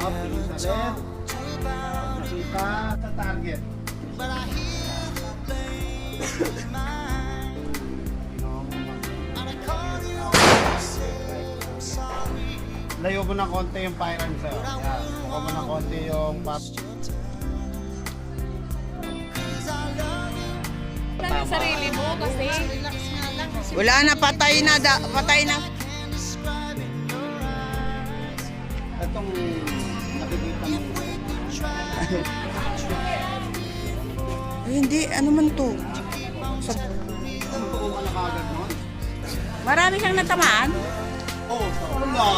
Up, tingin sa left. Nakita sa target. Layo mo ng konti yung firearm sa'yo. Yan. Buka mo ng konti yung pop. Lang yung sarili mo kasi Wala na, patay na. Patay na. Itong nakikita mo. Hindi, ano man to? Ano ko ka na kagad nun? Marami siyang natamaan. Oo, sa ulo.